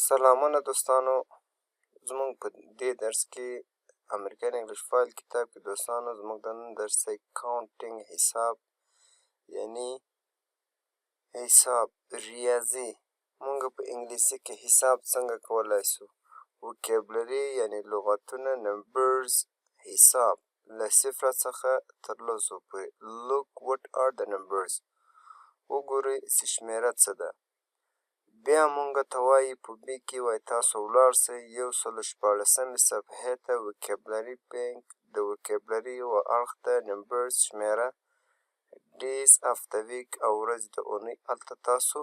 سلامونه دوستانو، زموږ په دې درس کې امریکن انګلیش فایل کتاب کې دوستانو زموږ د نن درس دی کاونټینګ حساب، یعنی حساب ریاضي. موږ په انګلیسي کې حساب څنګه کولی شو؟ وکیبلري یعنی لغتونه، نمبرز حساب له صفر څخه تر لسو پورې. look what are the numbers، وګورئ چې شمېره څه ده. بیا مونږ ته وایي په بي کې وایي تاسو ولاړ سئ 114 صفحې ته، وکیبلري بینک د وکیبلري یوه اړخ ته، نمبرز شمېره، ډیز اف د ویک او ورځې د اونۍ. هلته تاسو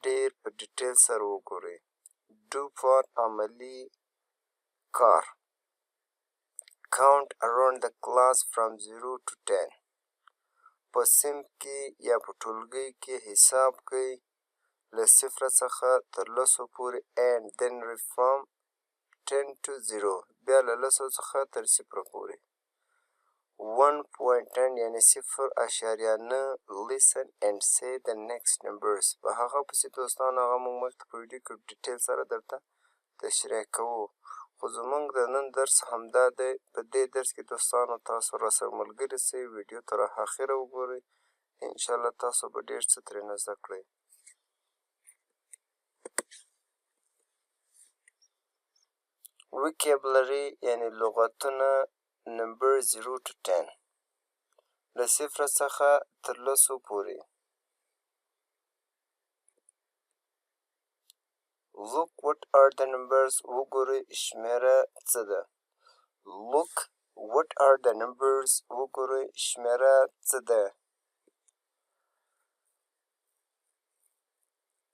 ډېر په ډیټیل سره وګورئ. ډو فار عملي کار. count around the class from 0 to 10. په صنف کې یا په ټولګي کې حساب کوئ له صفر څخه تر لسو پورې and then read from 10 to 0، بیا له لسو څخه تر صفر پورې. 1.10 یعنی 0.9 listen and say the next numbers. په هغه پسې دوستانو هغه موږ مخکې په ویډیو کې ډیټیل سره درته تشریح کوو، خو زموږ د نن درس همدا دی. په دې درس کې دوستانو تاسو راسره ملګري سئ، ویډیو تر اخره وګورئ، انشاءالله تاسو به ډېر څه ترېنه زده کړئ. وکیبلري یعنی لغتونه، نمبر 0 to 10 له صفر څخه تر لسو پورې. look what are the numbers، وګورئ شمېره څه ده. look what are the numbers، وګورئ شمېره څه ده.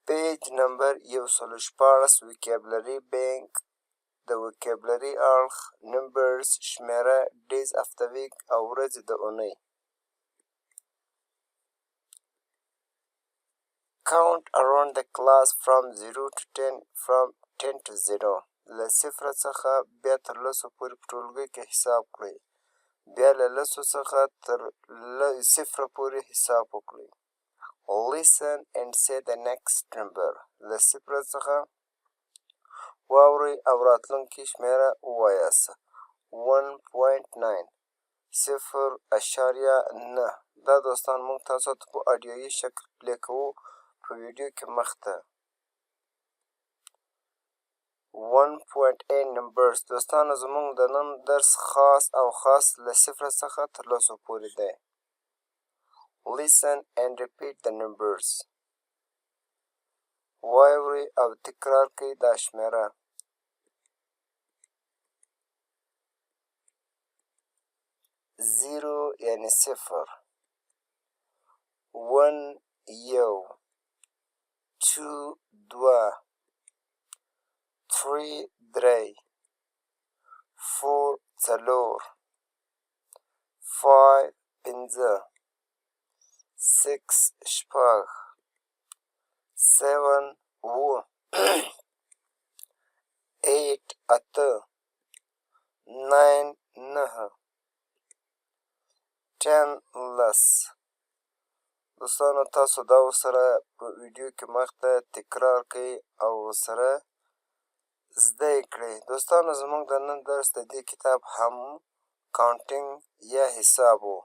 پیج نمبر 114 وکیبلري بینک د وکیبلري اړخ، نمبرز شمېره، ډیز اف د ویک او ورځې د اونۍ. count around the class from 0 to 10 from 10 to 0 له صفر څخه بیا تر لسو پورې په ټولګي کې حساب کړئ، بیا له لسو څخه تر صفر پورې حساب وکړئ. listen and say the next number، له صفر څخه واورئ او راتلونکې شمېره ووایاست. 1.9 0.9. دا دوستان موږ تاسو ته په اډیویي شکل پلی کوو په ویډیو کې مخته. 1.8 نمبرز دوستانو زموږ د نن درس خاص او خاص له صفر څخه تر لسو پورې دی. listen and repeat the numbers، واورئ او تکرار کړئ دا شمېره. 0 یعنی صفر، 1 یو، 2 دوه، 3 درې، 4 څلور، 5 پنځه، 6 شپږ، 7 اووه، 8 اته، 9 نهه، 10 لس. دوستانو تاسو دا ورسره په ویډیو کې مخته تکرار کړئ او ورسره زده یې کړئ. دوستانو زموږ د نن درس د دې کتاب هم کاونټینګ یا حساب و.